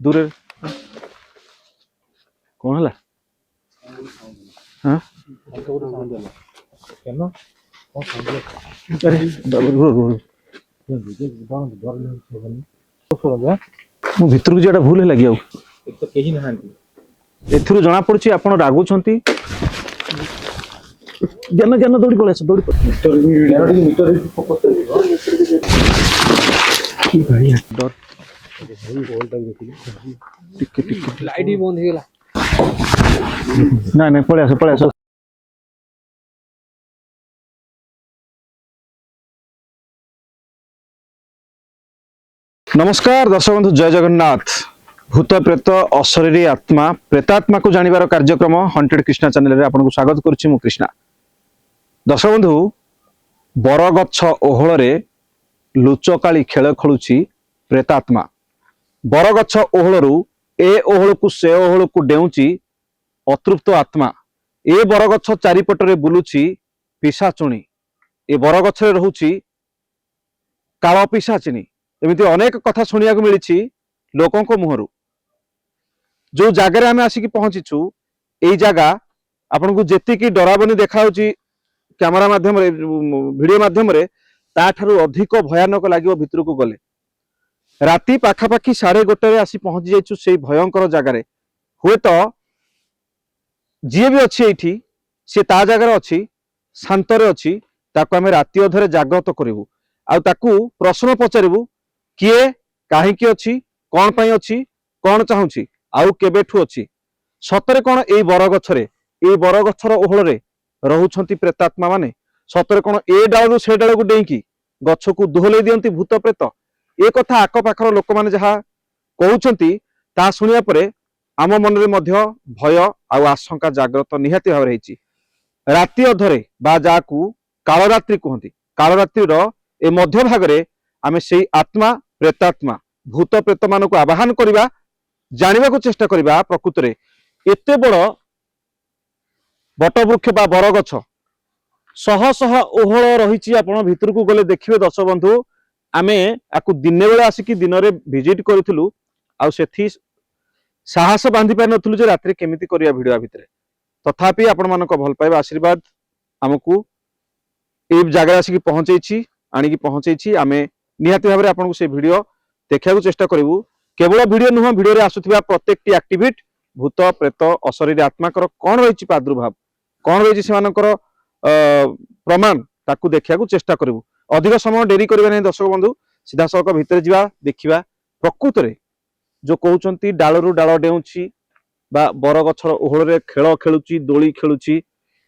दूर कौन है हाँ अरे भितर को जो भूल है लगी एथुरु जना पड़छि आपण रागुछंती जन जन दौड़ी पळे दौड़ी की भाई डर लाइट भी बंद हो गला ना पळे आसो नमस्कार दर्शक बंधु जय जगन्नाथ भूत प्रेत अशरीरी आत्मा प्रेतात्मा को जानिबार कार्यक्रम हंटेड कृष्णा चैनल रे आपन को स्वागत करूछि मु कृष्णा। दर्शक बंधु बरगछ ओहळ रे लुचकाली खेल खेलुछि प्रेतात्मा। बरगछ ओहळरू ए ओहळ को से ओहळ को डेउछि अतृप्त आत्मा। ए बरगछ चारिपट रे बुलुछि पिशाचुणी। ए बरगछ रे रहुछि काळ पिशाचिनी। एमिति अनेक कथा सुनिया को मिलिछि लोकों को मुहरु। जो जगह आम आसिक पहुंचीचु यही जगह आपन को जेतिकी डरावनी देखा कैमरा माध्यम वीडियो माध्यम ताठारु अधिक भयानक लगे भितर को गले। राति पाखापाखि 1:30 आसी पहुंची जाइछु से भयंकर जगह हुए तो जी भी अच्छी ये सी ता जगह अच्छी शांतर अच्छी ताको आम राति अधरे जागृत करूँ आ प्रश्न पचारू किए कहीं अच्छी कौन पाई अच्छी कौन चाहूँगी आउ केबेठू अच्छी सतरे कौन ए बरगछरे ए बरगछर ओहଳରେ रहुछंती प्रेतात्मा माने सतरे कौन ए डालू से डाल को डेईकी गछ को दोहले दियंती भूत प्रेत ए कथा आक पाखर लोक माने जहा कहउछंती ता सुनिया परे आम मन रे मध्य भय आ आशंका जागृत निहाती भाव रहिछि। राति अधरे बा जाकू कालरात्रि कहंती कालरात्रि रो ए मध्य भाग रे आमे सेई आत्मा प्रेतात्मा भूत प्रेत मान को आवाहन करवा जानिबा को चेष्टा करवा प्रकृत रे एते बड़ बटवृक्ष बा बरगछ शह शह ओहळ रहिछि। आपण भितर को गले देखिबे दर्शक बंधु आमे आकु दिने बेले आसिकी दिन रे विजिट करथिलु आ सेथि साहस बांधि पाइ नथुलु जे रात्रि केमिति करिया भिडियो भितरे तथापि आपण मानक भल पाइबा आशीर्वाद हमकु ए जगह आसिकी पहुंचैछि आनिकी पहुंचैछि। आमे निहाती भाबरे आपण को से वीडियो देखा चेष्टा करूँ। केवल वीडियो नुह वीडियो रे आसुथिबा प्रत्येकटी एक्टिविट भूत प्रेत अशरीरी आत्माकर कौन रही प्रादुर्भाव कौन रही से प्रमाण ताकू देखा चेष्टा करूँ। अधिक समय डेरी करिबा नहीं दर्शक बंधु सीधा सड़क भितर जा देखा प्रकृत रे जो कहउचंती डालरू डाल डेउछि बा बरगछर ओहଳରେ खेल खेलुछि दोली खेलुछि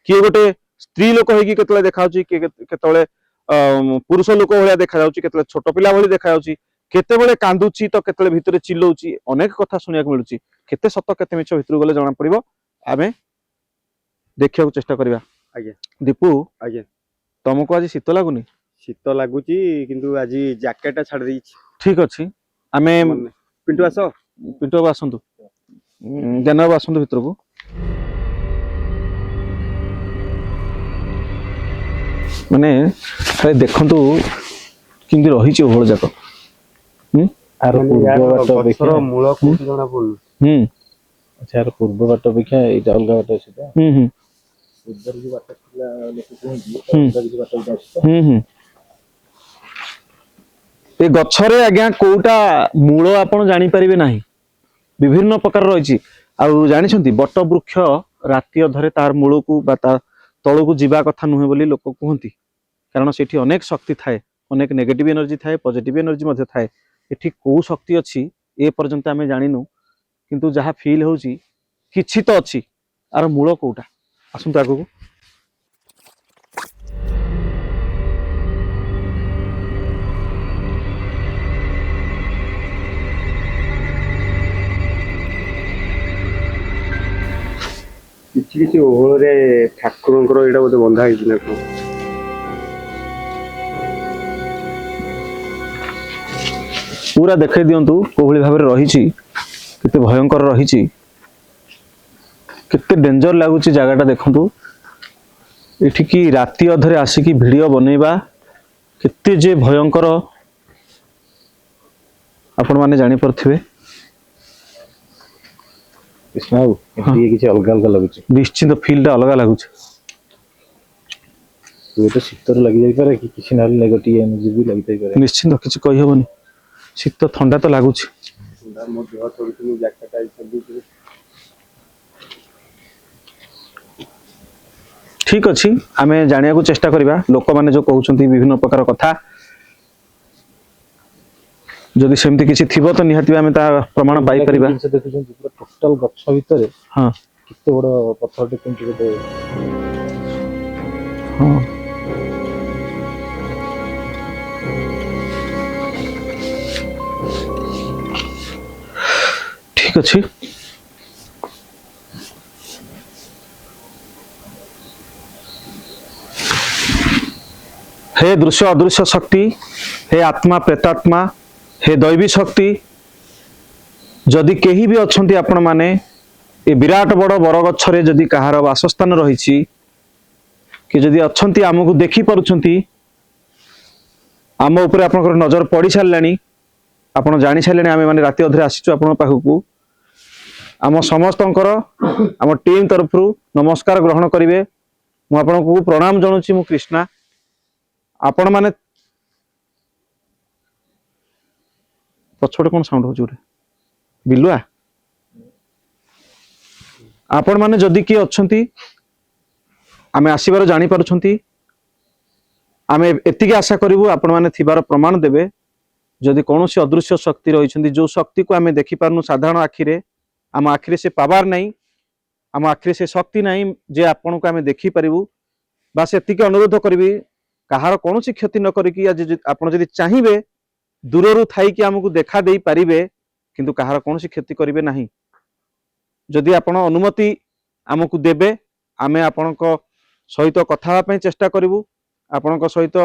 किए गोटे स्त्री लोक होइकी केतले देखाउछि केतले पुरुष लोक भलिया देखा जाउछि केतले छोट पिला भली देखा जाउछि केतेबेले कांदुछि तो केतेबेले भितरे चिल्लौछि अनेक कथा सुनिया को मिलुछि केते सत केते मिछ भितर गले जणा पड़िबो आमे देखिया को चेष्टा करबा। आज्ञा दीपू आज्ञा तुमको आज शीत लागुनी? शीत लागुची किंतु आज जैकेट छाड़ देइछि। ठीक अछि आमे पिंटू आसो पिंटू आसंतु जनब आसंतु भितर को माने देखंतु किंदी रहिछि ओहळ जाक आर पूर्व बाट गछर मूल को जणा पडु अच्छा यार पूर्व बाट अपेक्षा एटा अलगा बाट सेटा उधर जो बाट थिला लोक कोहंती उधर जो बाट उठा ए गछरे आज्ञा कोउटा मूल आपण जानि परिबे नाही विभिन्न प्रकार रहिछि आ जानि छंती बट वृक्ष राति अधरे तार मूल को बा ता तळ को जीवा कथा नुहे बोली लोक कहंती कारण सेठी अनेक शक्ति थाए अनेक नेगेटिव एनर्जी थाए पॉजिटिव एनर्जी मध्ये थाए एठी को शक्ति अछि ए पर्यंत आमे जानिनु किंतु जहा फील होउची किछि तो अछि आर मूल कोउटा आसंतु आगु को किछि किछि ओहळ रे ठाकुरंकर एटा बोधे बंधा हिछि ना को पूरा देखाई दियंतु कोहली भाव रही केते भयंकर रही केते डेंजर लगुच जगटा देखंतु एठी की राति अधरे आसिकी वीडियो बनैबा केते जे भयंकर आपण माने जानि परथिबे କୃଷ୍ଣ ବାବୁ ଟିକେ କିଛି ଅଲଗା ଅଲଗା ଲାଗୁଛି। ନିଶ୍ଚିନ୍ତ ଫିଲ୍ଟା ଅଲଗା ଲାଗୁଛି। ହୁଏତ ଶୀତରୁ ଲାଗିଯାଇପାରେ କି କିଛି ନହେଲେ ନେଗେଟିଭ ଏନର୍ଜି ବି ଲାଗିଯାଇପାରେ। ନିଶ୍ଚିନ୍ତ କିଛି କହିହବନି, ଶୀତ ଥଣ୍ଡା ତ ଲାଗୁଛି। ମୋ ଦେହ ଚଳୁଥିଲି ଜ୍ୟାକେଟ ଆଇଛି। ଠିକ ଅଛି, ଆମେ ଜାଣିବାକୁ ଚେଷ୍ଟା କରିବା ଲୋକମାନେ ଯୋଉ କହୁଛନ୍ତି ବିଭିନ୍ନ ପ୍ରକାର କଥା, ଯଦି ସେମିତି କିଛି ଥିବ ତ ନିହାତି ଆମେ ତା ପ୍ରମାଣ ପାଇପାରିବା। ଜିନିଷ ଦେଖୁଛନ୍ତି ପୁରା ଟୋଟାଲ ଗଛ ଭିତରେ ହଁ କେତେ ବଡ ପଥରଟେ କେମିତି ଗୋଟେ ହଁ ଠିକ ଅଛି। हे दृश्य अदृश्य शक्ति, हे आत्मा प्रेतात्मा, हे दैवी शक्ति, जदि केही भी अच्छी आपण माने ए विराट बड़ बरगछरे जदि कहार वासस्थान रही कि जदि अच्छी आमको देखी पारुछंती, आम उपरे आपनकर नजर पड़ी सारलानी, आपण जानी सारलानी आमे माने राति अधरे आसीचु आपण पाखकू, आम समस्तंकर आम टीम तरफ नमस्कार ग्रहण करिवे। मु आपनको प्रणाम जणाउछि। मु कृष्णा। आपण माने पछोटे कोन साउंड हो जोरे बिलुआ, आपण माने जदि कि अच्छंती आमे आसीबार जानी पारुछंती, आमे एतिके आशा करिवु आपण माने थिबार प्रमाण देबे। जदि कोनोसी अदृश्य शक्ति रहिछंती, जो शक्ति को आमे देखि पारनु साधारण आखिरे, आम आखिरे से पावार नहीं, आम आखिरे से शक्ति नहीं जे आपण को आमे देखि परिबु। बास एतिके अनुरोध करिवि, कहार कोनोसी क्षति न करिकि आज आपण जदि चाहिबे दूररु थाई कि हमकु देखा देई परिबे, किंतु कहार कोनोसी क्षति करिवे नहीं। जदि आपण अनुमति हमकु देबे, आमे आपणक सहित कथा हेबा पई चेष्टा करिवु। आपणक सहित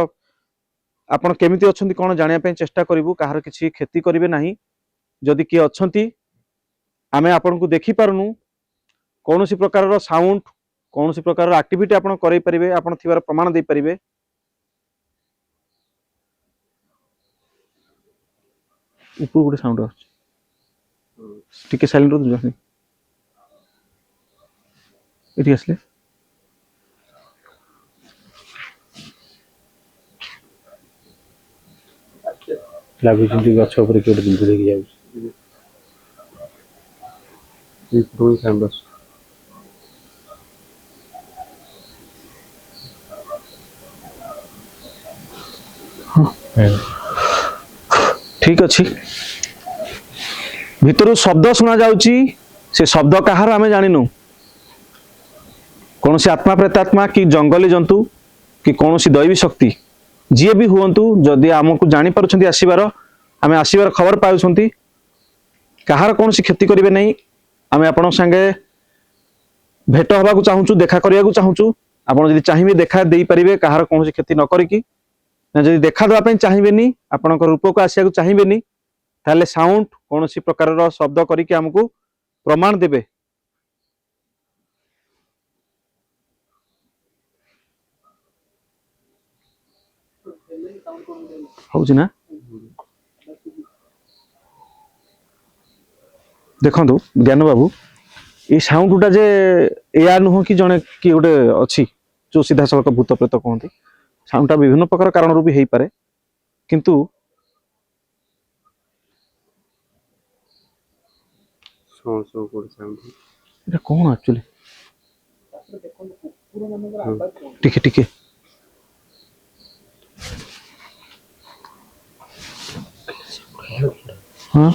आपण केमिति अछंती कोन जानिया पई चेष्टा करिवु, कहार किछि क्षति करिवे नहीं। जदि कि अछंती आमे आपणकु देखि पारुनु, कोनोसी प्रकार रो साउंड, कोनोसी प्रकार रो एक्टिविटी आपण करै परिबे, आपण थिबार प्रमाण देई परिबे। ऊपर गोटे साउंड आछी, टिके साइलेंट हो जानी एठी आसले। ଲାଗୁଛନ୍ତି ଗଛ ଉପରେ କିଏ ଗୋଟେ ବିନ୍ଧୁ ଦେଇକି ଯାଉଛି। ठीक अच्छी भितर शब्द शुणा जाउची, से शब्द कहार आमे जानिनु। कौन सी आत्मा प्रेतात्मा कि जंगली जंतु कि कौन सी दैवी शक्ति जी भी हुअंतु, जदि आमको जानी पारुछंती आसीबार, आमे आसीबार खबर पाउछंती, कहार कौन सी क्षति करिवे नहीं। आमे आपण संगे भेट हवा को चाहूचु, देखा करिया को चाहूचु। आपण जदि चाहिबे देखा देई परिबे, कहार कौन सी क्षति न करिकि। ना जदि देखा देवा पई चाहिबेनी, आपणक रूप को आसिया को चाहिबेनी, ताले साउंड कौन सी प्रकार रो शब्द करिकि हमको प्रमाण देबे। हौछि ना देखंतु ज्ञान बाबू, ये साउंडटा जे एया नुह कि जने कि गोटे अछि जो सीधा सड़क भूत प्रेत कहते, साउंडटा विभिन्न प्रकार कारण भी हो पारे, किंतु এটা কোন एक्चुअली टिके टिके हाँ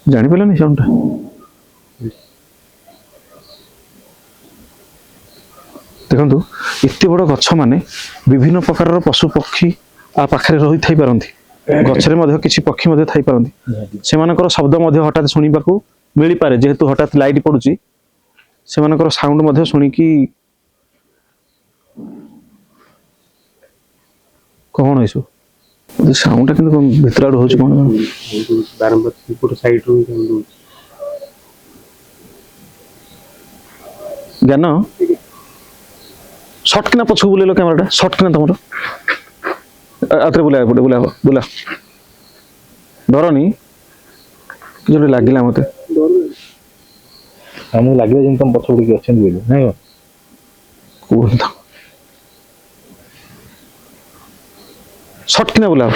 जानी पारानी साउंडटा। देखंतु एते बड़ गछ माने विभिन्न प्रकार पशु पक्षी आ पाखरे रही थाई पारंती, गछरे मध्य किछि पक्षी मध्य थाई पारंती। सेमानकर शब्द मध्य हठात शुणिबाकू मिली पारे, जेहेतु हठात लाइट पडुची, सेमानकर साउंड मध्य शुणिकी कौन है सो साउंड टा किंतु भितर आड़ होछ कोन बारंबार सेपट साइड रो जांदू ज्ञान शॉर्ट किना पछू बुलेलो कैमराटा शॉर्ट किना तमरो आतरे बुला पड़े बुला बुला डरनी कि जोटे लागिला मते ଆମକୁ ଲାଗିଲା ଯେମିତି ତମ ପଛ ପଟେ କିଏ ଅଛନ୍ତି ବୋଲି ନାଇଁ କଣ? କୁହନ୍ତୁ ସଟ୍ କିନା ବୁଲାଅ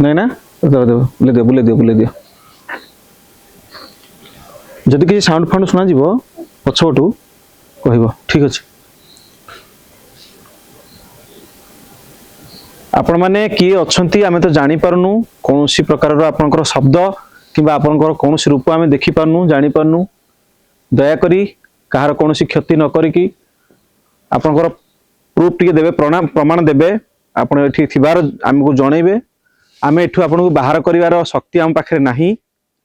ନାଇଁ ନା ବୁଲେଇ ଦିଅ ଯଦି କିଛି ସାଉଣ୍ଡ ଫାଉଣ୍ଡ ଶୁଣାଯିବ ପଛପଟୁ କହିବ ଠିକ ଅଛି। ଆପଣମାନେ କିଏ ଅଛନ୍ତି ଆମେ ତ ଜାଣିପାରୁନୁ, କୌଣସି ପ୍ରକାରର ଆପଣଙ୍କର ଶବ୍ଦ କିମ୍ବା ଆପଣଙ୍କର କୌଣସି ରୂପ ଆମେ ଦେଖିପାରୁନୁ ଜାଣିପାରୁନୁ। ଦୟାକରି କାହାର କୌଣସି କ୍ଷତି ନ କରିକି ଆପଣଙ୍କର ପ୍ରୁଫ୍ ଟିକେ ଦେବେ, ପ୍ରମାଣ ଦେବେ, ଆପଣ ଏଠି ଥିବାର ଆମକୁ ଜଣେଇବେ। ଆମେ ଏଠୁ ଆପଣଙ୍କୁ ବାହାର କରିବାର ଶକ୍ତି ଆମ ପାଖରେ ନାହିଁ,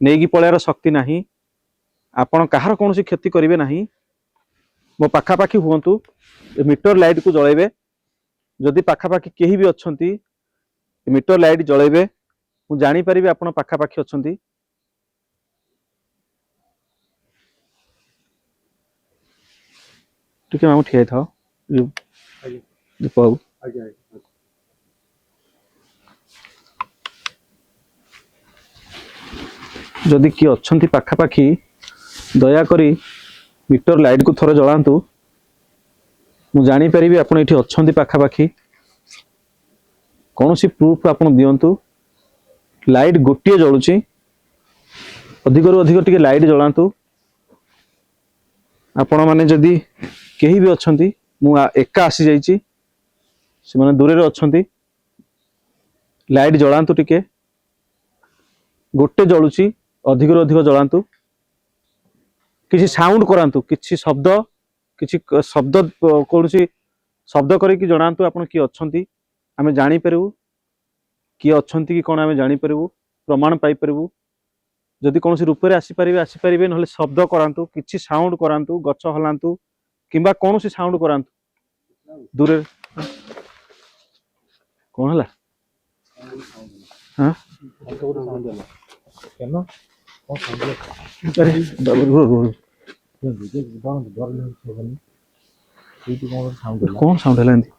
ନେଇକି ପଳେଇବାର ଶକ୍ତି ନାହିଁ। ଆପଣ କାହାର କୌଣସି କ୍ଷତି କରିବେ ନାହିଁ। ମୋ ପାଖାପାଖି ହୁଅନ୍ତୁ, ମିଟର ଲାଇଟକୁ ଜଳେଇବେ। ଯଦି ପାଖାପାଖି କେହି ବି ଅଛନ୍ତି ମିଟର ଲାଇଟ୍ ଜଳେଇବେ, ମୁଁ ଜାଣିପାରିବି ଆପଣ ପାଖାପାଖି ଅଛନ୍ତି। ଟିକେ ମାମୁ ଠିଆ ହେଇଥାଅ ଦୀପ ବାବୁ। ଯଦି କିଏ ଅଛନ୍ତି ପାଖାପାଖି ଦୟାକରି ମିଟର ଲାଇଟକୁ ଥରେ ଜଳାନ୍ତୁ, ମୁଁ ଜାଣିପାରିବି ଆପଣ ଏଠି ଅଛନ୍ତି ପାଖାପାଖି। କୌଣସି ପ୍ରୁଫ୍ ଆପଣ ଦିଅନ୍ତୁ। ଲାଇଟ୍ ଗୋଟିଏ ଜଳୁଛି, ଅଧିକରୁ ଅଧିକ ଟିକେ ଲାଇଟ୍ ଜଳାନ୍ତୁ। ଆପଣମାନେ ଯଦି କେହି ବି ଅଛନ୍ତି, ମୁଁ ଏକା ଆସିଯାଇଛି, ସେମାନେ ଦୂରରେ ଅଛନ୍ତି, ଲାଇଟ୍ ଜଳାନ୍ତୁ ଟିକେ। ଗୋଟେ ଜଳୁଛି, ଅଧିକରୁ ଅଧିକ ଜଳାନ୍ତୁ। କିଛି ସାଉଣ୍ଡ କରାନ୍ତୁ, କିଛି ଶବ୍ଦ କୌଣସି ଶବ୍ଦ କରିକି ଜଣାନ୍ତୁ ଆପଣ କିଏ ଅଛନ୍ତି। ଆମେ ଜାଣିପାରିବୁ କିଏ ଅଛନ୍ତି କି କଣ, ଆମେ ଜାଣିପାରିବୁ, ପ୍ରମାଣ ପାଇପାରିବୁ। ଯଦି କୌଣସି ରୂପରେ ଆସିପାରିବେ, ନହେଲେ ଶବ୍ଦ କରାନ୍ତୁ, କିଛି ସାଉଣ୍ଡ କରାନ୍ତୁ, ଗଛ ହଲାନ୍ତୁ କିମ୍ବା କୌଣସି ସାଉଣ୍ଡ କରାନ୍ତୁ। ଦୂରରେ କଣ ହେଲା? ହଁ କଣ ସାଉଣ୍ଡ ହେଲା ଏମିତି?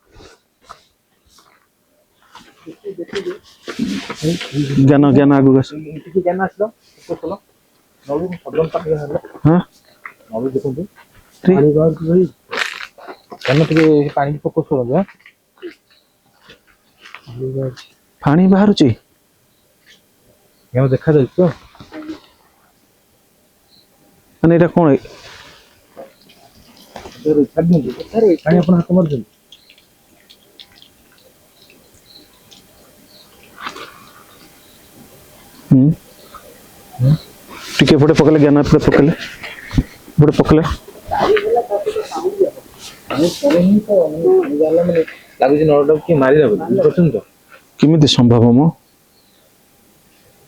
ଜ୍ଞାନ ଆଗକୁ ଆସ। ପାଣି ଫୋକସ କରନ୍ତୁ। ପାଣି ବାହାରୁଛି ଦେଖାଯାଉଛି ତ, ମାନେ ଏଇଟା କଣ? ପାଣି ଆପଣ ହାତ ମାରୁଛନ୍ତି। ଟିକେ ଏପଟେ ପକେଇଲେ, ଜ୍ଞାନ ଏପଟେ ପକେଇଲେ। ଲାଗୁଛି ନଳଟାକୁ କିଏ ମାରିଲା ବୋଲି, ବୁଝିପାରୁଛନ୍ତି ତ? କେମିତି ସମ୍ଭବ? ମୋ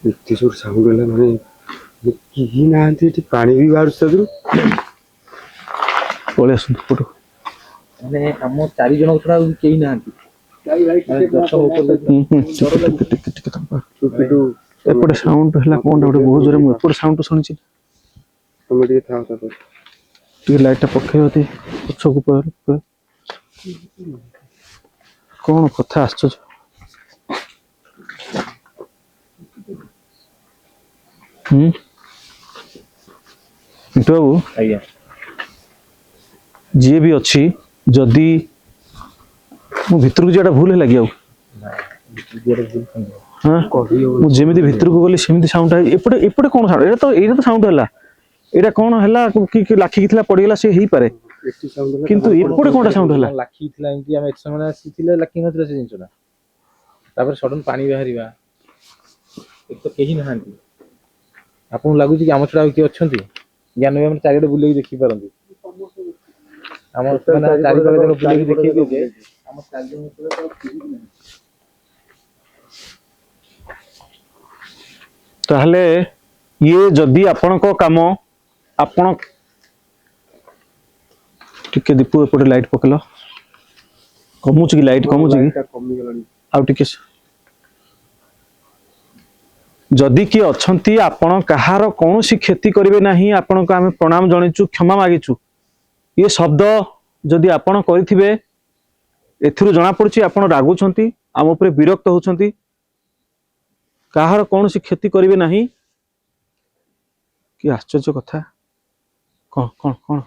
ଏତେ ଜୋର ସାଉଣ୍ଡ ହେଲା, ମାନେ କେହି ନାହାନ୍ତି ଏଠି, ପାଣି ବି ବାହାରୁଛି ତା ଦେହରୁ। ପଳେଇ ଆସନ୍ତୁ ଏପଟୁ। ମାନେ ଆମ 4 ଜଣଙ୍କ ଛଡା ଆଉ କେହି ନାହାନ୍ତି। ଏପଟେ ସାଉଣ୍ଡ ହେଲା କଣଟା ଗୋଟେ ବହୁତ ଜୋରେ, ମୁଁ ଏପଟେ ସାଉଣ୍ଡ ଶୁଣିଛି। ତମେ ଟିକେ ଥାଅ ତାପରେ ଟିକେ ଲାଇଟଟା ପକେଇବ ତି ପଛକୁ କଣ କଥା ଆଶ୍ଚର୍ଯ୍ୟ। ମିଣ୍ଟୁ ବାବୁ, ଆଜ୍ଞା, ଯିଏ ବି ଅଛି, ଯଦି ମୁଁ ଭିତରକୁ ଯିବାଟା ଭୁଲ ହେଲା କି? ଆଉ ମୁଁ ଯେମିତି ଭିତରକୁ ଗଲି ସେମିତି ସାଉଣ୍ଡ। ଏପଟେ କଣ ସାଉଣ୍ଡ? ଏଇଟା ତ ସାଉଣ୍ଡ ହେଲା। ଏଇଟା କଣ ହେଲା? କି ଲାଖିକି ଥିଲା ପଡିଗଲା, ସେ ହେଇପାରେ, କିନ୍ତୁ ଏପଟେ କଣଟା ସାଉଣ୍ଡ ହେଲା? ଲାଖି ଥିଲା ଏମିତି, ଆମେ ଏତେ ସମୟ ଆସିଥିଲେ, ଲାଖି ନଥିଲା ସେ ଜିନିଷଟା। ତାପରେ ସଡନ ପାଣି ବାହାରିବା, ଏଠି ତ କେହି ନାହାନ୍ତି। ଆପଣଙ୍କୁ ଲାଗୁଛି କି ଆମ ଛଡା ଆଉ କିଏ ଅଛନ୍ତି? ଜ୍ଞାନ ବି ଆମେ ଚାରିଆଡେ ବୁଲେଇକି ଦେଖିପାରନ୍ତି। ଆମର ଚାରିପାଖ ବୁଲେଇକି ଦେଖେଇବେ ଯେ ଆମ 4 ଜଣ ଭିତରେ ତ କେହି ବି ନାହିଁ। ତାହେଲେ ଇଏ ଯଦି ଆପଣଙ୍କ କାମ, ଆପଣ ଟିକେ ଦୀପୁ ଏପଟେ ଲାଇଟ୍ ପକେଇଲ। କମୁଛି କି ଲାଇଟ୍? କମୁଛି କି? ଆଉ ଟିକେ। ଯଦି କିଏ ଅଛନ୍ତି, ଆପଣ କାହାର କୌଣସି କ୍ଷତି କରିବେ ନାହିଁ, ଆପଣଙ୍କୁ ଆମେ ପ୍ରଣାମ ଜଣାଇଛୁ, କ୍ଷମା ମାଗିଛୁ। ଇଏ ଶବ୍ଦ ଯଦି ଆପଣ କରିଥିବେ, ଏଥିରୁ ଜଣାପଡୁଛି ଆପଣ ରାଗୁଛନ୍ତି, ଆମ ଉପରେ ବିରକ୍ତ ହଉଛନ୍ତି। କାହାର କୌଣସି କ୍ଷତି କରିବେ ନାହିଁ। କି ଆଶ୍ଚର୍ଯ୍ୟ କଥା। କଣ କଣ କଣ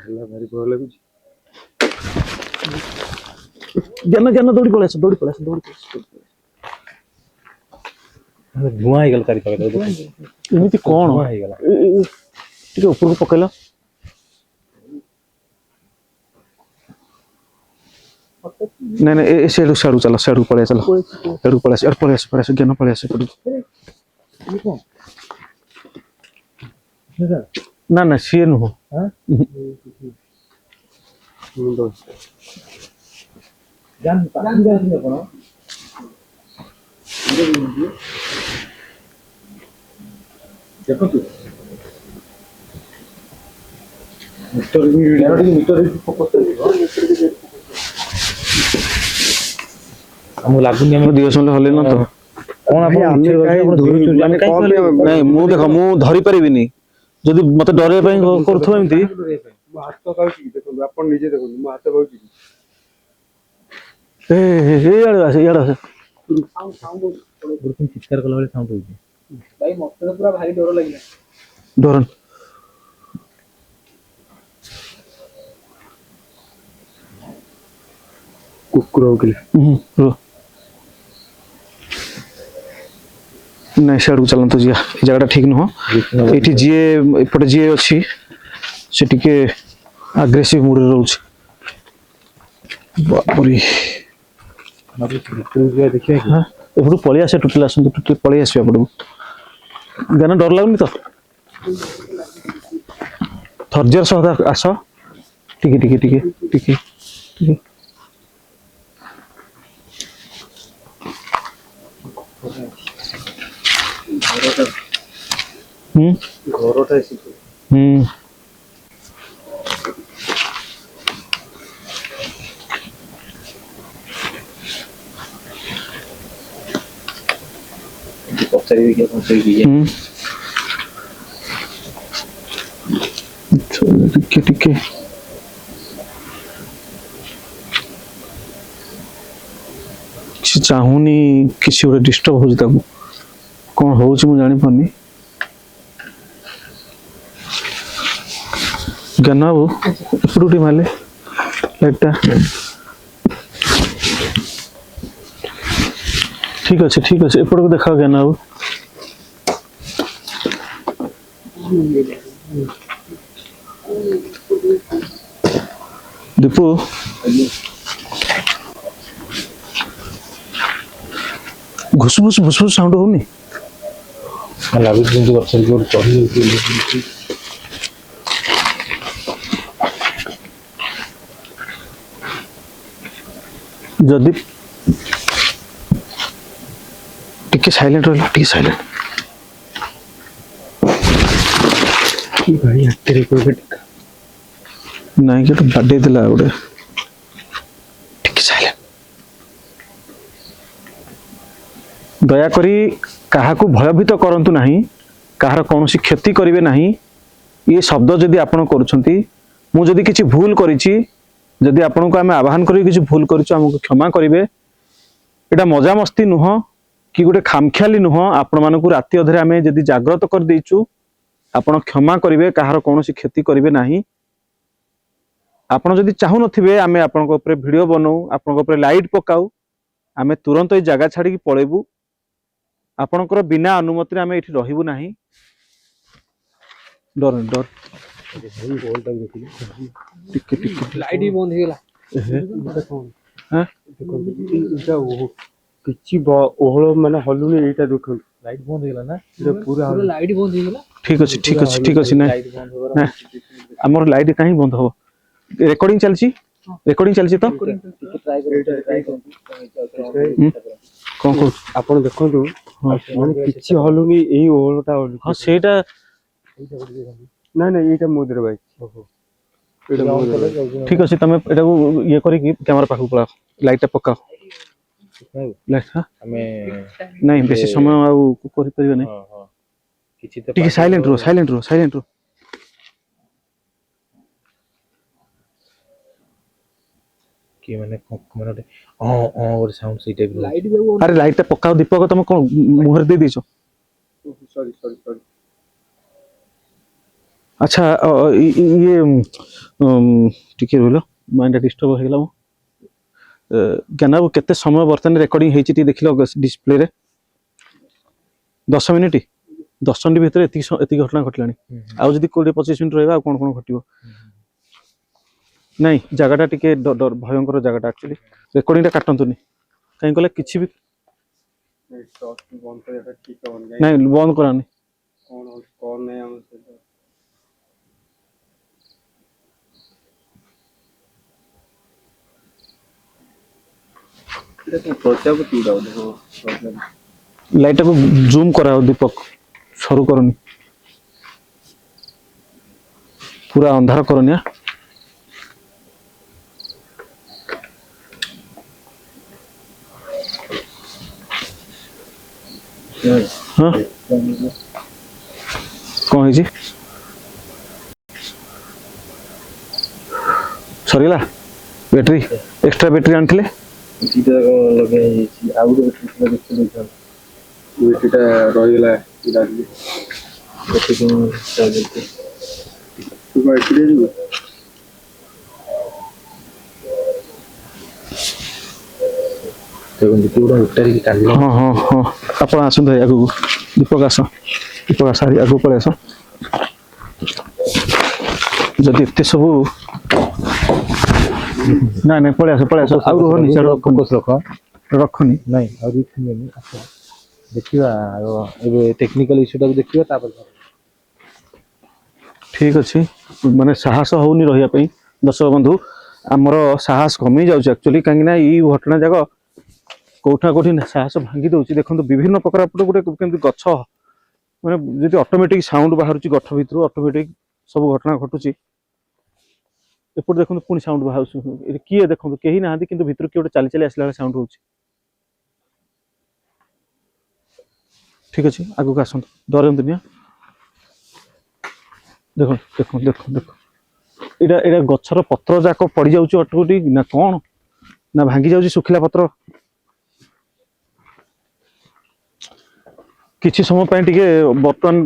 ହେଲା ଭାରି ଭୟ ଲାଗୁଛି। ଜ୍ଞାନ ଜ୍ଞାନ ଦୌଡ଼ି ପଳେଇ ଆସ ଦୌଡ଼ି ପଳେଇ ଆସ ଧୂଆଁ ହେଇଗଲା ଚାରିପାଖରେ ଏମିତି କଣ ଧୂଆଁ ହେଇଗଲା। ଟିକେ ଉପରକୁ ପକେଇଲ। ନାଇଁ ନାଇଁ ସେଆଡୁ ସେଆଡୁ ଚାଲ ସେଆଡକୁ ପଳେଇ ଚାଲ ସେଆଡକୁ ପଳେଇ ଆସ ପଳେଇ ଆସ ଜ୍ଞାନ ପଳେଇ ଆସ ଏପଟକୁ। ନା ନା ସିଏ ନୁହଁ। ଦେଖନ୍ତୁ ଆମକୁ ଲାଗୁନି ଆମେ ଦିଅ ସମୟ ହଲେଇ ନା ତ କଣ ଆପଣ ମିଛରେ କହୁଛନ୍ତି, ଆପଣ ଧରୁଛନ୍ତି, ଆମେ କାହିଁ କହିଲୁ? ନାଇଁ ମୁଁ ଦେଖ ମୁଁ ଧରି ପାରିବିନି ଯଦି ମତେ ଡରେଇବା ପାଇଁ କରୁଥିବ ଏମିତି। ମୋ ହାତ ପାଉଛି କି ଦେଖନ୍ତୁ, ଆପଣ ନିଜେ ଦେଖନ୍ତୁ ମୋ ହାତ ପାଉଛି କି? ଇଆଡେ ଆସେ ଇଆଡେ ଆସେ। ଚିତ୍କାର କଲା ଭଳି ସାଉଣ୍ଡ ହଉଛି। ଭାଇ ମତେ ତ ପୁରା ଭାରି ଡର ଲାଗିଲା। ଡରନି କୁକୁର ଭୋକିଲା। ରୁହ ନାଇଁ ସିଆଡକୁ ଚାଲନ୍ତୁ ଯିବା। ଏ ଜାଗାଟା ଠିକ ନୁହଁ। ଏଇଠି ଯିଏ ଏପଟେ ଯିଏ ଅଛି ସେ ଟିକେ ଆଗ୍ରେସିଭ ମୁଡରେ ରହୁଛି। ବାପରି ଦେଖିବା ଏପଟକୁ ପଳେଇ ଆସିବା ଟୋଟାଲ ଆସନ୍ତୁ ଟୋଟାଲ ପଳେଇ ଆସିବା ଏପଟକୁ। ଜ୍ଞାନ ଡର ଲାଗୁନି ତ? ଧୈର୍ଯ୍ୟର ସହ ଆସ ଟିକେ ଟିକେ ଟିକେ ଟିକେ ଟିକେ ଘରଟା ପଚାରିବି ଟିକେ ଟିକେ କିଛି ଚାହୁଁନି, କିଛି ଗୋଟେ ଡିଷ୍ଟର୍ବ ହଉଛି ତାକୁ। କଣ ହଉଛି ମୁଁ ଜାଣିପାରୁନି। ଜ୍ଞାନ ବାବୁ ଏପଟୁ ଟିକେ ମାରିଲେ ଲାଇଟଟା। ଠିକ ଅଛି ଏପଟକୁ ଦେଖାଅ ଜ୍ଞାନ ବାବୁ। ଦୀପୁ ଘୁଷୁଫୁସୁ ସାଉଣ୍ଡ ହଉନି? ଲାଗୁଛି ଯେମିତି ଗଛରେ ଯୋଉ ଚଢି ଯାଉଛି। ଯଦି ଟିକେ ସାଇଲେଣ୍ଟ ରହିଲ, ଟିକେ ସାଇଲେଣ୍ଟ। ଭାଇ ହାତରେ ନାଇଁ କି ତ ବାଡେଇ ଦେଲା ଗୋଟେ। ଟିକେ ସାଇଲେଣ୍ଟ। ଦୟାକରି କାହାକୁ ଭୟଭୀତ କରନ୍ତୁ ନାହିଁ, କାହାର କୌଣସି କ୍ଷତି କରିବେ ନାହିଁ। ଏ ଶବ୍ଦ ଯଦି ଆପଣ କରୁଛନ୍ତି, ମୁଁ ଯଦି କିଛି ଭୁଲ କରିଛି, ଯଦି ଆପଣଙ୍କୁ ଆମେ ଆହ୍ୱାନ କରି କିଛି ଭୁଲ କରିଛୁ ଆମକୁ କ୍ଷମା କରିବେ। ଏଇଟା ମଜାମସ୍ତି ନୁହଁ କି ଗୋଟେ ଖାମଖିଆଲି ନୁହଁ। ଆପଣମାନଙ୍କୁ ରାତି ଅଧରେ ଆମେ ଯଦି ଜାଗ୍ରତ କରିଦେଇଛୁ, ଆପଣ କ୍ଷମା କରିବେ, କାହାର କୌଣସି କ୍ଷତି କରିବେ ନାହିଁ। ଆପଣ ଯଦି ଚାହୁଁନଥିବେ ଆମେ ଆପଣଙ୍କ ଉପରେ ଭିଡିଓ ବନଉ, ଆପଣଙ୍କ ଉପରେ ଲାଇଟ୍ ପକାଉ, ଆମେ ତୁରନ୍ତ ଏଇ ଜାଗା ଛାଡ଼ିକି ପଳେଇବୁ। ଆପଣଙ୍କର ବିନା ଅନୁମତିରେ ଆମେ ଏଠି ରହିବୁ ନାହିଁ। ଡର ଟିକେ ଟିକେ ଲାଇଟ୍ ବି ବନ୍ଦ ହେଇଗଲା। କିଛି ଓହଳ ମାନେ ହଲୁନି। ଏଇଟା ଦେଖନ୍ତୁ ଲାଇଟ୍ ବନ୍ଦ ହେଇଗଲା ନା? ପୁରା ଲାଇଟ୍ ବନ୍ଦ ହେଇଗଲା। ଠିକ ଅଛି ନା ଆମର ଲାଇଟ୍ କାହିଁ ବନ୍ଦ ହବ? ରେକର୍ଡିଂ ଚାଲିଛି ତ? କଣ କହୁଛୁ ଆପଣ ଦେଖନ୍ତୁ, ମାନେ କିଛି ହଲୁନି। ଏଇ ଓହଳଟା ହଲୁନି। ହଁ ସେଇଟା ନାଇଁ ଏଇଟା ମୋ ଦେହରେ ଭାଇ। ଠିକ ଅଛି, ତମେ ଏଟାକୁ ଇଏ କରିକି କ୍ୟାମେରା ପାଖକୁ ପଳାଅ, ଲାଇଟଟା ପକାଅ। ଆମେ ନାଇଁ ବେଶୀ ସମୟ ଆଉ କରିପାରିବେ ନାହିଁ। କିଛି ତ ଟିକେ ସାଇଲେଣ୍ଟ ରୁହ। କି ମାନେ ଗୋଟେ ସାଉଣ୍ଡ ସେଇ ଟାଇପର। ଆରେ ଲାଇଟଟା ପକାଅ ଦୀପକ, ତମେ କଣ ମୁହଁରେ ଦେଇ ଦେଇଛ? ଆଚ୍ଛା ଇଏ ଟିକେ ରହିଲ ମାଇଣ୍ଡଟା ଡିଷ୍ଟର୍ବ ହେଇଗଲା ମୁଁ ଜ୍ଞାନ ବାବୁ କେତେ ସମୟ ବର୍ତ୍ତମାନ ରେକର୍ଡିଂ ହେଇଛି ଟିକେ ଦେଖିଲ ଡିସପ୍ଲେରେ 10 ମିନିଟ୍ 10 ମିନିଟ୍ ଭିତରେ ଏତିକି ଘଟଣା ଘଟିଲାଣି ଆଉ ଯଦି 20-25 ମିନିଟ୍ ରହିବା ଆଉ କ'ଣ କ'ଣ ଘଟିବ ନାଇଁ ଜାଗାଟା ଟିକେ ଭୟଙ୍କର ଜାଗାଟା ଆକ୍ଚୁଆଲି ରେକର୍ଡିଂଟା କାଟନ୍ତୁନି କାହିଁକି କହିଲେ କିଛି ବି ନାଇଁ ବନ୍ଦ କରାନି ପ୍ରଜାପତି ଲାଇଟଟାକୁ ଜୁମ୍ କରାଅ ଦୀପକ ସରୁ କରନି ପୁରା ଅନ୍ଧାର କରନି ହଁ କ'ଣ ହେଇଛି ସରିଗଲା ବ୍ୟାଟେରୀ ଏକ୍ସଟ୍ରା ବ୍ୟାଟେରୀ ଆଣିଥିଲେ ଲଗେଇ ଆଉ ଗୋଟେ ଏଇଟା ରହିଗଲା ହଁ ହଁ ହଁ ଆପଣ ଆସନ୍ତୁ ଭାଇ ଆଗକୁ ଦୀପକ ଆସ ଆଗକୁ ପଳେଇ ଆସ ଯଦି ଏତେ ସବୁ ନାଇଁ ନାଇଁ ପଳେଇ ଆସ ଆଉ ରୁହନି ରଖନି ନାଇଁ ଆଉ ଦେଖିବା ଏବେ ଟେକ୍ନିକାଲ ଇସ୍ୟୁଟାକୁ ଦେଖିବା ତାପରେ ଠିକ ଅଛି ମାନେ ସାହସ ହଉନି ରହିବା ପାଇଁ ଦର୍ଶକ ବନ୍ଧୁ ଆମର ସାହସ କମି ଯାଉଛି ଆକ୍ଚୁଆଲି କାହିଁକି ନା ଏଇ ଘଟଣା ଯାକ କୋଉଠା କୋଉଠି ସାହସ ଭାଙ୍ଗି ଦଉଛି ଦେଖନ୍ତୁ ବିଭିନ୍ନ ପ୍ରକାର ଗୋଟେ କେମିତି ଗଛ ମାନେ ଯଦି ଅଟୋମେଟିକ ସାଉଣ୍ଡ ବାହାରୁଛି ଗଛ ଭିତରୁ ଅଟୋମେଟିକ ସବୁ ଘଟଣା ଘଟୁଛି ଏପଟେ ଦେଖନ୍ତୁ ପୁଣି ସାଉଣ୍ଡ ବାହାରୁଛି ଏଠି କିଏ ଦେଖନ୍ତୁ କେହି ନାହାନ୍ତି କିନ୍ତୁ ଭିତରୁ କିଏ ଗୋଟେ ଚାଲି ଚାଲି ଆସିଲା ବେଳେ ସାଉଣ୍ଡ ହଉଛି ଠିକ ଅଛି ଆଗକୁ ଆସନ୍ତୁ ଡରନ୍ତୁନି ଦେଖ ଏଇଟା ଗଛର ପତ୍ର ଯାକ ପଡି ଯାଉଛି ଅଟୋମେଟିକ ନା କ'ଣ ନା ଭାଙ୍ଗି ଯାଉଛି ଶୁଖିଲା ପତ୍ର କିଛି ସମୟ ପାଇଁ ଟିକେ ବର୍ତ୍ତମାନ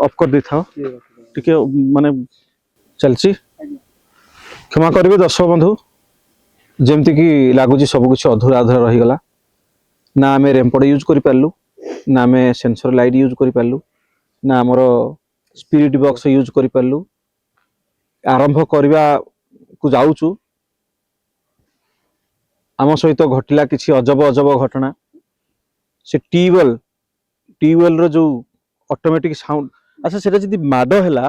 ଅଫ୍ କରିଦେଇଥାଅ ଟିକେ ମାନେ ଚାଲିଛି କ୍ଷମା କରିବେ ଦର୍ଶକ ବନ୍ଧୁ ଯେମିତିକି ଲାଗୁଛି ସବୁକିଛି ଅଧୁରା ରହିଗଲା ନା ଆମେ ରେମ୍ପଡ଼ ୟୁଜ୍ କରିପାରିଲୁ ନା ଆମେ ସେନ୍ସର ଲାଇଟ୍ ୟୁଜ୍ କରିପାରିଲୁ ନା ଆମର ସ୍ପିରିଟ୍ ବକ୍ସ ୟୁଜ୍ କରିପାରିଲୁ ଆରମ୍ଭ କରିବାକୁ ଯାଉଛୁ ଆମ ସହିତ ଘଟିଲା କିଛି ଅଜବ ଘଟଣା ସେ ଟ୍ୟୁବୱେଲର ଯୋଉ ଅଟୋମେଟିକ ସାଉଣ୍ଡ ଆଚ୍ଛା ସେଟା ଯଦି ମାଡ ହେଲା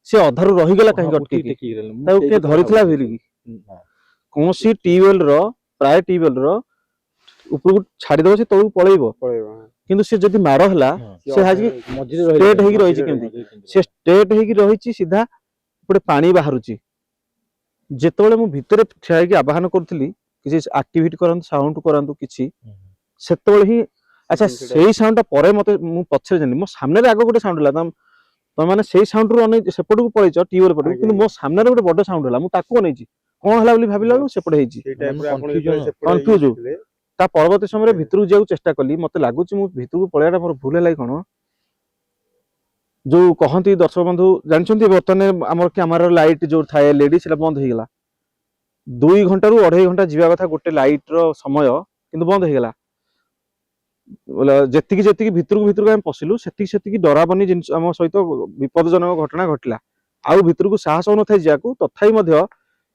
ସେ ଅଧାରୁ ରହିଗଲା କାହିଁକି ଅଟକେଇକି ତାକୁ କିଏ ଧରିଥିଲା ଭିଡ଼ିକି କୌଣସି ପ୍ରାୟ ଟ୍ୟୁବୱେଲର ଉପରକୁ ଛାଡ଼ିଦେବ ସେ ତଳକୁ ପଳେଇବ କିନ୍ତୁ ସେ ଯଦି ମାଡ଼ ହେଲା ସେ ଷ୍ଟ୍ରେଟ୍ ହେଇକି ରହିଛି କେମିତି ସେ ଷ୍ଟ୍ରେଟ୍ ହେଇକି ରହିଛି ସିଧା ଗୋଟେ ପାଣି ବାହାରୁଛି ଯେତେବେଳେ ମୁଁ ଭିତରେ ଠିଆ ହେଇକି ଆବାହନ କରୁଥିଲି କିଛି ଆକ୍ଟିଭିଟି କରନ୍ତୁ ସାଉଣ୍ଡ କରନ୍ତୁ କିଛି ସେତେବେଳେ ହିଁ ଆଚ୍ଛା ସେଇ ସାଉଣ୍ଡଟା ପରେ ମୁଁ ପଛରେ ଜାଣିଲି ମୋ ସାମ୍ନାରେ ଆଗ ଗୋଟେ ସାଉଣ୍ଡ ହେଲା ତମେ ସେଇ ସାଉଣ୍ଡରୁ ସେପଟକୁ ପଳେଇଛ ଟ୍ୟୁବୱେଲ ପଟକୁ କିନ୍ତୁ ମୋ ସାମ୍ନାରେ ଗୋଟେ ବଡ ସାଉଣ୍ଡ ହେଲା ମୁଁ ତାକୁ ଅନେଇଛି କ'ଣ ହେଲା ବୋଲି ଭାବିଲା ବେଳକୁ ସେପଟେ ହେଇଛି କନଫ୍ୟୁଜ ତା ପରବର୍ତ୍ତୀ ସମୟରେ ଭିତରକୁ ଯିବାକୁ ଚେଷ୍ଟା କଲି ମତେ ଲାଗୁଛି ମୁଁ ଭିତରକୁ ପଳେଇବାଟା ମୋର ଭୁଲ ହେଲା କ'ଣ ଯୋଉ କହନ୍ତି ଦର୍ଶକ ବନ୍ଧୁ ଜାଣିଛନ୍ତି ବର୍ତ୍ତମାନ ଆମର କ୍ୟାମେରାର ଲାଇଟ୍ ଯୋଉ ଥାଏ LED ସେଟା ବନ୍ଦ ହେଇଗଲା 2 ଘଣ୍ଟାରୁ 2.5 ଘଣ୍ଟା ଯିବା କଥା ଗୋଟେ ଲାଇଟର ସମୟ କିନ୍ତୁ ବନ୍ଦ ହେଇଗଲା ଯେତିକି ଭିତରକୁ ଆମେ ପଶିଲୁ ସେତିକି ଡରାବନି ଜିନିଷ ଆମ ସହିତ ବିପଦଜନକ ଘଟଣା ଘଟିଲା ଆଉ ଭିତରକୁ ସାହସ ହଉନଥାଏ ଯିବାକୁ ତଥାପି ମଧ୍ୟ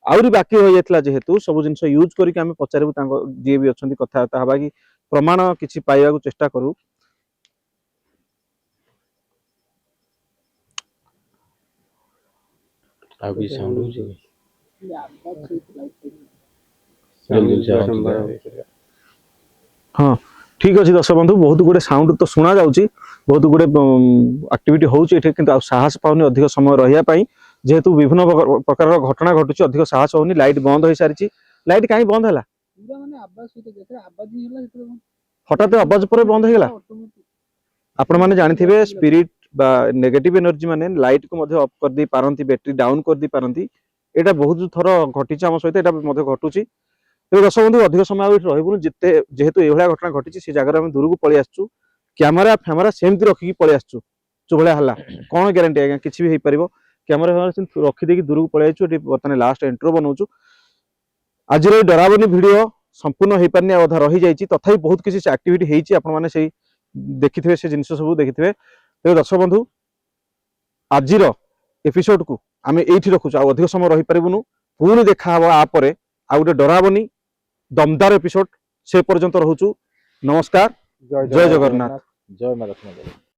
ଆହୁରି ବାକି ରହିଯାଇଥିଲା ଯେହେତୁ ସବୁ ଜିନିଷ ୟୁଜ୍ କରିକି ଆମେ ପଚାରିବୁ ତାଙ୍କ ଯିଏ ବି ଅଛନ୍ତି କଥାବାର୍ତ୍ତା ହେବା କି ପ୍ରମାଣ କିଛି ପାଇବାକୁ ଚେଷ୍ଟା କରୁ ଆଉ କିଛି ସାଉଣ୍ଡ ହଉଛି ହଁ ଠିକ ଅଛି ଦର୍ଶକ ବନ୍ଧୁ ବହୁତ ଗୁଡେ ସାଉଣ୍ଡ ତ ଶୁଣା ଯାଉଛି ବହୁତ ଗୁଡେ ଆକ୍ଟିଭିଟି ହଉଛି ଏଠି କିନ୍ତୁ ଆଉ ସାହସ ପାଉନି ଅଧିକ ସମୟ ରହିବା ପାଇଁ ଯେହେତୁ ବିଭିନ୍ନ ପ୍ରକାରର ଘଟଣା ଘଟୁଛି ଅଧିକ ସାହସ ହଉନି ଲାଇଟ୍ ବନ୍ଦ ହେଇସାରିଛି ଲାଇଟ୍ କାହିଁ ବନ୍ଦ ହେଲା ହଠାତ୍ ଆବାଜ ପରେ ବନ୍ଦ ହେଇଗଲା ଆପଣମାନେ ଜାଣିଥିବେ ସ୍ପିରିଟ୍ বা নেগেটিভ এনর্জি মানে লাইট কু মধ্যে অফ করে দেই পারନ୍ତି ব্যাটারি ডাউন করে দেই পারନ୍ତି এটা বহুত থর ঘটিছে ଆମ সହିତ এটা মধ্যে ঘটুছি ତେବେ ଦର୍ଶକ ବନ୍ଧୁ ଅଧିକ ସମୟ ଆଉ ଏଠି ରହିବୁନି ଯେହେତୁ ଏଇଭଳିଆ ଘଟଣା ଘଟିଛି ସେ ଜାଗାରେ ଆମେ ଦୂରକୁ ପଳେଇ ଆସିଛୁ କ୍ୟାମେରା ସେମିତି ରଖିକି ପଳେଇ ଆସିଛୁ ଯୋଉ ଭଳିଆ ହେଲା କ'ଣ ଗ୍ୟାରେଣ୍ଟି ଆଜ୍ଞା କିଛି ବି ହେଇପାରିବ କ୍ୟାମେରା ରଖିଦେଇକି ଦୂରକୁ ପଳେଇ ଯାଇଛୁ। ଏଠି ବର୍ତ୍ତମାନ ଲାଷ୍ଟ ଇଣ୍ଟ୍ରୋ ବନଉଛୁ। ଆଜିର ଏଇ ଡରାବନି ଭିଡ଼ିଓ ସମ୍ପୂର୍ଣ୍ଣ ହେଇପାରିନି, ଆଉ ଅଧା ରହିଯାଇଛି। ତଥାପି ବହୁତ କିଛି ଆକ୍ଟିଭିଟି ହେଇଛି, ଆପଣମାନେ ସେଇ ଦେଖିଥିବେ, ସେ ଜିନିଷ ସବୁ ଦେଖିଥିବେ। ତେବେ ଦର୍ଶକ ବନ୍ଧୁ, ଆଜିର ଏପିସୋଡକୁ ଆମେ ଏଇଠି ରଖୁଛୁ, ଆଉ ଅଧିକ ସମୟ ରହିପାରିବୁନୁ। ପୁଣି ଦେଖା ହବ ଆ ପରେ ଆଉ ଗୋଟେ ଡରାବନି ଦମଦାର ଏପିସୋଡ। ସେ ପର୍ଯ୍ୟନ୍ତ ରହୁଛୁ। ନମସ୍କାର, ଜୟ ଜଗନ୍ନାଥ। ଜୟ ମା ଲକ୍ଷ୍ମୀ।